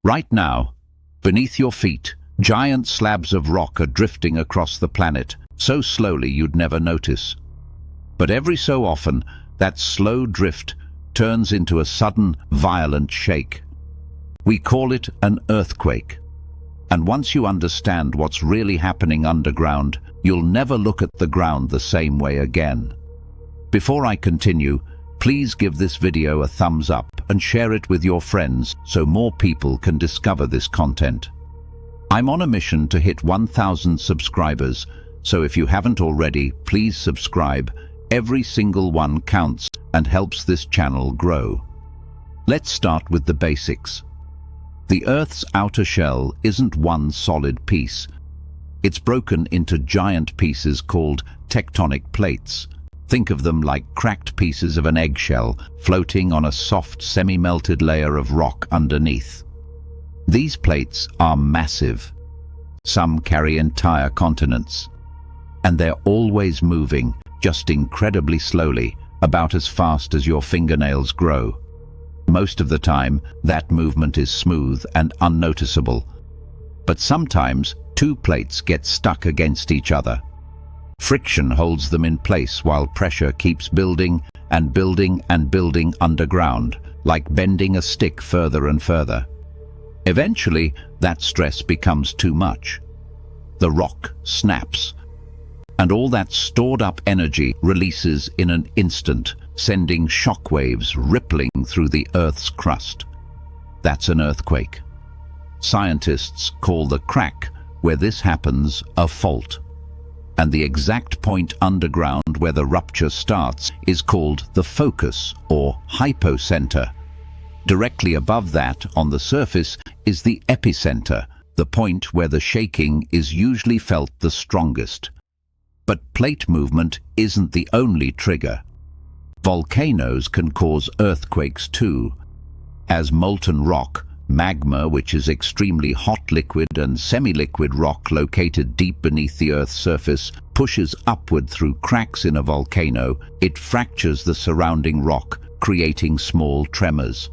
Right now, beneath your feet, giant slabs of rock are drifting across the planet, so slowly you'd never notice. But every so often, that slow drift turns into a sudden, violent shake. We call it an earthquake. And once you understand what's really happening underground, you'll never look at the ground the same way again. Before I continue, please give this video a thumbs up and share it with your friends so more people can discover this content. I'm on a mission to hit 1,000 subscribers, so if you haven't already, please subscribe. Every single one counts and helps this channel grow. Let's start with the basics. The Earth's outer shell isn't one solid piece. It's broken into giant pieces called tectonic plates. Think of them like cracked pieces of an eggshell floating on a soft, semi-melted layer of rock underneath. These plates are massive. Some carry entire continents. And they're always moving, just incredibly slowly, about as fast as your fingernails grow. Most of the time, that movement is smooth and unnoticeable. But sometimes, two plates get stuck against each other. Friction holds them in place while pressure keeps building and building and building underground, like bending a stick further and further. Eventually, that stress becomes too much. The rock snaps, and all that stored-up energy releases in an instant, sending shockwaves rippling through the Earth's crust. That's an earthquake. Scientists call the crack where this happens a fault. And the exact point underground where the rupture starts is called the focus or hypocenter. Directly above that, on the surface, is the epicenter, the point where the shaking is usually felt the strongest. But plate movement isn't the only trigger. Volcanoes can cause earthquakes too. As molten rock, magma, which is extremely hot liquid and semi-liquid rock located deep beneath the Earth's surface, pushes upward through cracks in a volcano, it fractures the surrounding rock, creating small tremors.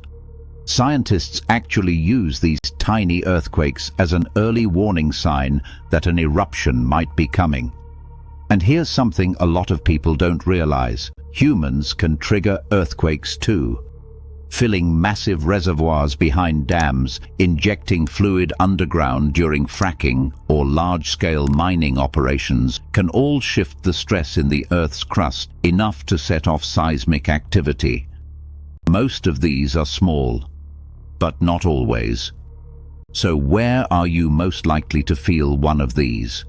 Scientists actually use these tiny earthquakes as an early warning sign that an eruption might be coming. And here's something a lot of people don't realize. Humans can trigger earthquakes too. Filling massive reservoirs behind dams, injecting fluid underground during fracking or large-scale mining operations can all shift the stress in the Earth's crust enough to set off seismic activity. Most of these are small, but not always. So where are you most likely to feel one of these?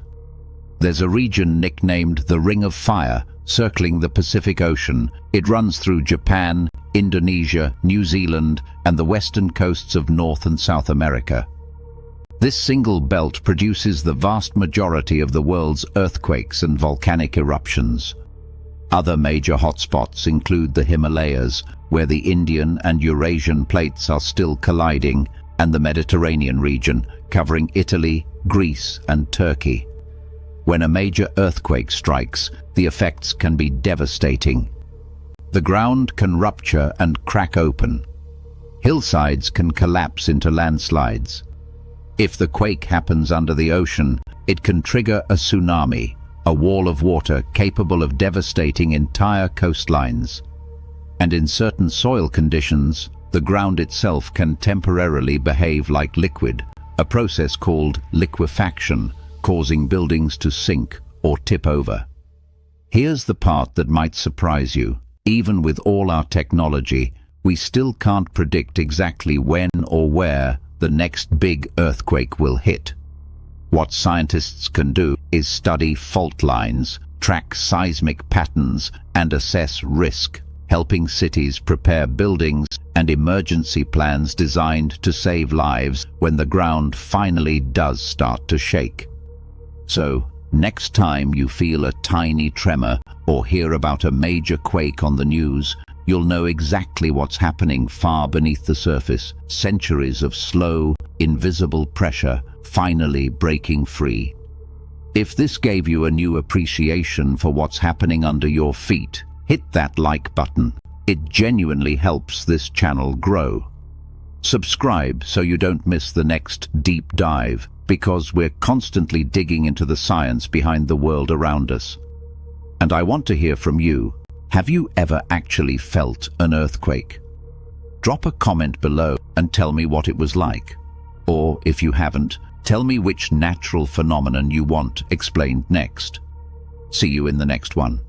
There's a region nicknamed the Ring of Fire, circling the Pacific Ocean. It runs through Japan, Indonesia, New Zealand, and the western coasts of North and South America. This single belt produces the vast majority of the world's earthquakes and volcanic eruptions. Other major hotspots include the Himalayas, where the Indian and Eurasian plates are still colliding, and the Mediterranean region, covering Italy, Greece, and Turkey. When a major earthquake strikes, the effects can be devastating. The ground can rupture and crack open. Hillsides can collapse into landslides. If the quake happens under the ocean, it can trigger a tsunami, a wall of water capable of devastating entire coastlines. And in certain soil conditions, the ground itself can temporarily behave like liquid, a process called liquefaction, causing buildings to sink or tip over. Here's the part that might surprise you. Even with all our technology, we still can't predict exactly when or where the next big earthquake will hit. What scientists can do is study fault lines, track seismic patterns, and assess risk, helping cities prepare buildings and emergency plans designed to save lives when the ground finally does start to shake. So, next time you feel a tiny tremor or hear about a major quake on the news, you'll know exactly what's happening far beneath the surface. Centuries of slow, invisible pressure finally breaking free. If this gave you a new appreciation for what's happening under your feet, hit that like button. It genuinely helps this channel grow. Subscribe so you don't miss the next deep dive, because we're constantly digging into the science behind the world around us. And I want to hear from you. Have you ever actually felt an earthquake? Drop a comment below and tell me what it was like. Or, if you haven't, tell me which natural phenomenon you want explained next. See you in the next one.